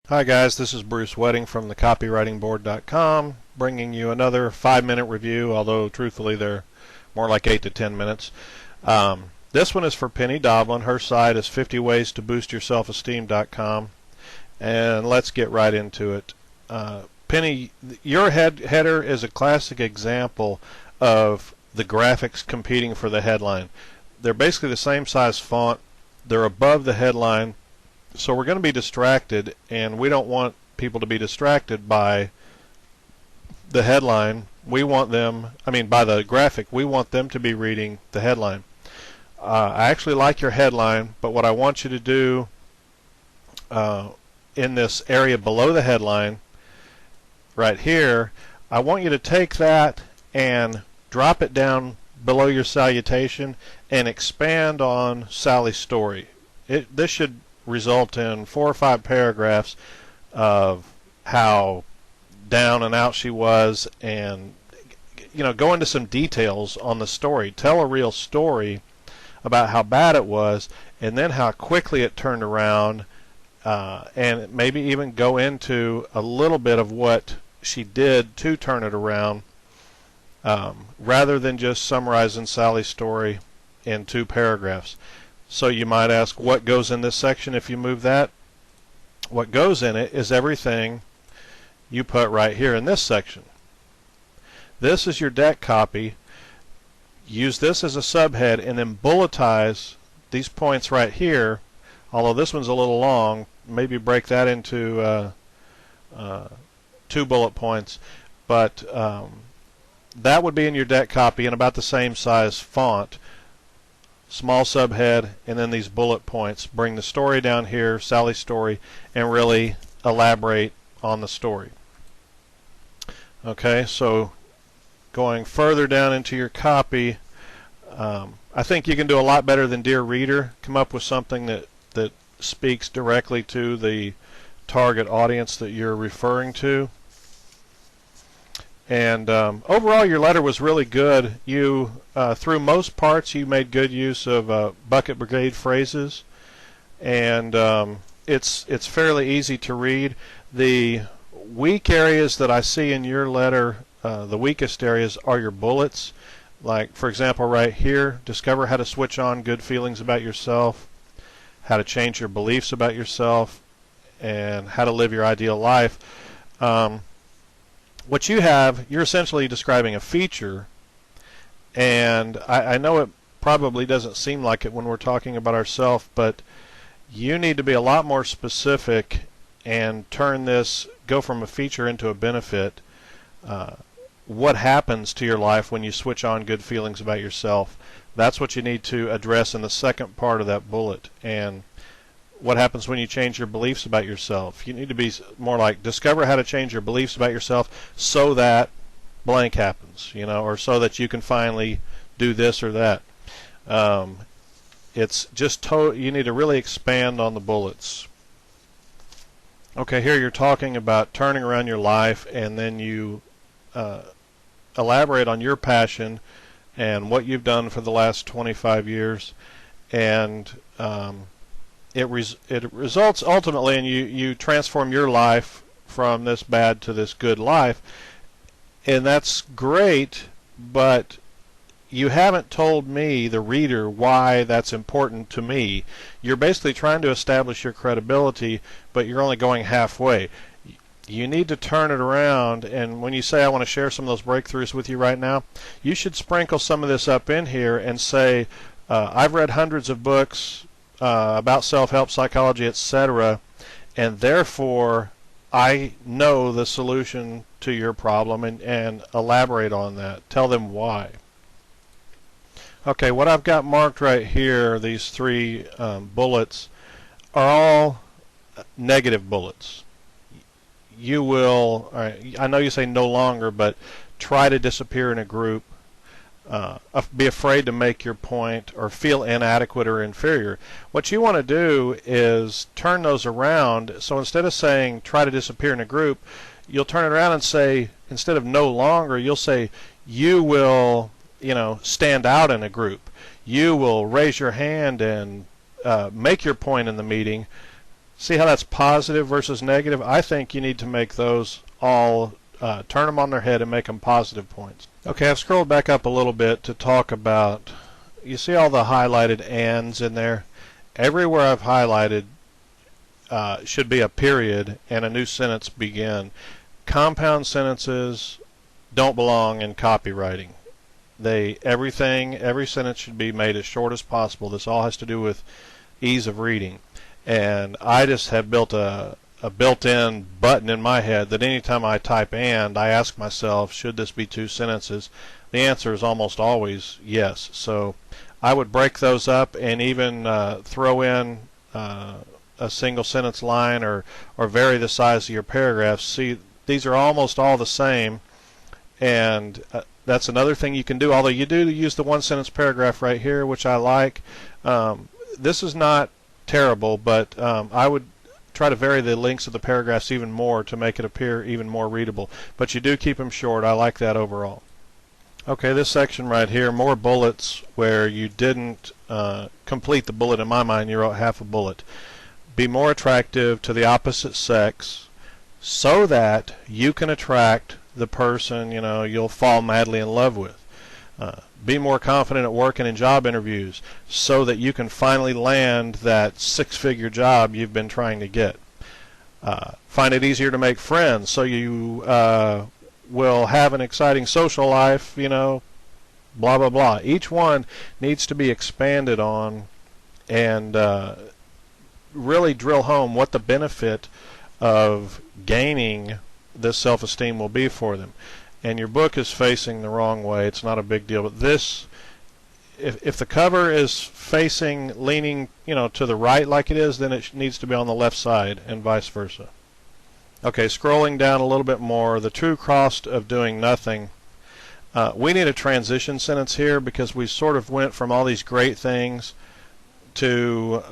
Hi guys, this is Bruce Wedding from thecopywritingboard.com, bringing you another 5-minute review, although truthfully they're more like 8 to 10 minutes. This one is for Penny Dovlin. Her site is 50ways-to-boost-your-self-esteem.com, and let's get right into it. Penny, your header is a classic example of the graphics competing for the headline. They're basically the same size font. They're above the headline. So we're going to be distracted, and we don't want people to be distracted by the headline. We want them, by the graphic, we want them to be reading the headline. I actually like your headline, but what I want you to do in this area below the headline, right here, I want you to take that and drop it down below your salutation and expand on Sally's story. This should result in 4 or 5 paragraphs of how down and out she was, and go into some details on the story. Tell a real story about how bad it was, and then how quickly it turned around, and maybe even go into a little bit of what she did to turn it around, rather than just summarizing Sally's story in 2 paragraphs. So you might ask, what goes in this section if you move that? What goes in it is everything you put right here in this section. This is your deck copy. Use this as a subhead and then bulletize these points right here. Although this one's a little long, maybe break that into 2 bullet points. But that would be in your deck copy in about the same size font. Small subhead, and then these bullet points. Bring the story down here, Sally's story, and really elaborate on the story. Okay, so going further down into your copy, I think you can do a lot better than Dear Reader. Come up with something that speaks directly to the target audience that you're referring to. And overall, your letter was really good. You, through most parts, you made good use of bucket brigade phrases, and it's fairly easy to read. The weak areas that I see in your letter, the weakest areas, are your bullets. Like, for example, right here, discover how to switch on good feelings about yourself, how to change your beliefs about yourself, and how to live your ideal life. What you have, you're essentially describing a feature, and I know it probably doesn't seem like it when we're talking about ourselves, but you need to be a lot more specific and turn this, go from a feature into a benefit. What happens to your life when you switch on good feelings about yourself? That's what you need to address in the second part of that bullet. And what happens when you change your beliefs about yourself? You need to be more like, discover how to change your beliefs about yourself so that blank happens, or so that you can finally do this or that. It's just you need to really expand on the bullets. Okay, here you're talking about turning around your life, and then you elaborate on your passion and what you've done for the last 25 years, and it results ultimately in you transform your life from this bad to this good life, and that's great, but you haven't told me, the reader, why that's important to me. You're basically trying to establish your credibility, but you're only going halfway. You need to turn it around, and when you say, I want to share some of those breakthroughs with you right now, you should sprinkle some of this up in here and say, I've read hundreds of books about self-help, psychology, etc., and therefore I know the solution to your problem, and elaborate on that. Tell them why. Okay, what I've got marked right here, these 3 bullets, are all negative bullets. You will, I know you say no longer, but try to disappear in a group. Be afraid to make your point, or feel inadequate or inferior. What you want to do is turn those around. So instead of saying try to disappear in a group, you'll turn it around and say, instead of no longer, you'll say you will, stand out in a group. You will raise your hand and make your point in the meeting. See how that's positive versus negative? I think you need to make those all, turn them on their head and make them positive points. Okay, I've scrolled back up a little bit to talk about, you see all the highlighted ands in there? Everywhere I've highlighted should be a period and a new sentence begin. Compound sentences don't belong in copywriting. Every sentence should be made as short as possible. This all has to do with ease of reading. And I just have built a built-in button in my head that anytime I type "and," I ask myself, should this be two sentences? The answer is almost always yes. So I would break those up and even throw in a single sentence line, or vary the size of your paragraphs. See, these are almost all the same, and that's another thing you can do, although you do use the one sentence paragraph right here, which I like. This is not terrible, but I would try to vary the lengths of the paragraphs even more to make it appear even more readable. But you do keep them short. I like that overall. Okay, this section right here, more bullets where you didn't complete the bullet. In my mind, you wrote half a bullet. Be more attractive to the opposite sex so that you can attract the person you'll fall madly in love with. Be more confident at work and in job interviews so that you can finally land that six-figure job you've been trying to get. Find it easier to make friends so you will have an exciting social life, blah, blah, blah. Each one needs to be expanded on and really drill home what the benefit of gaining this self-esteem will be for them. And your book is facing the wrong way. It's not a big deal. But this, if the cover is leaning, to the right like it is, then it needs to be on the left side, and vice versa. Okay, scrolling down a little bit more, the true cost of doing nothing. We need a transition sentence here because we sort of went from all these great things to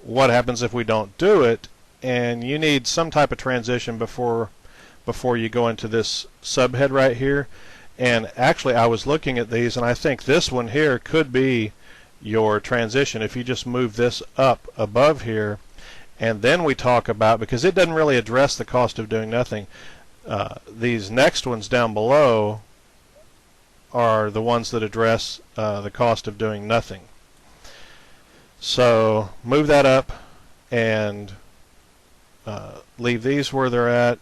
what happens if we don't do it, and you need some type of transition before you go into this subhead right here. And actually I was looking at these, and I think this one here could be your transition if you just move this up above here. And then we talk about, because it doesn't really address the cost of doing nothing, these next ones down below are the ones that address the cost of doing nothing. So move that up and leave these where they're at,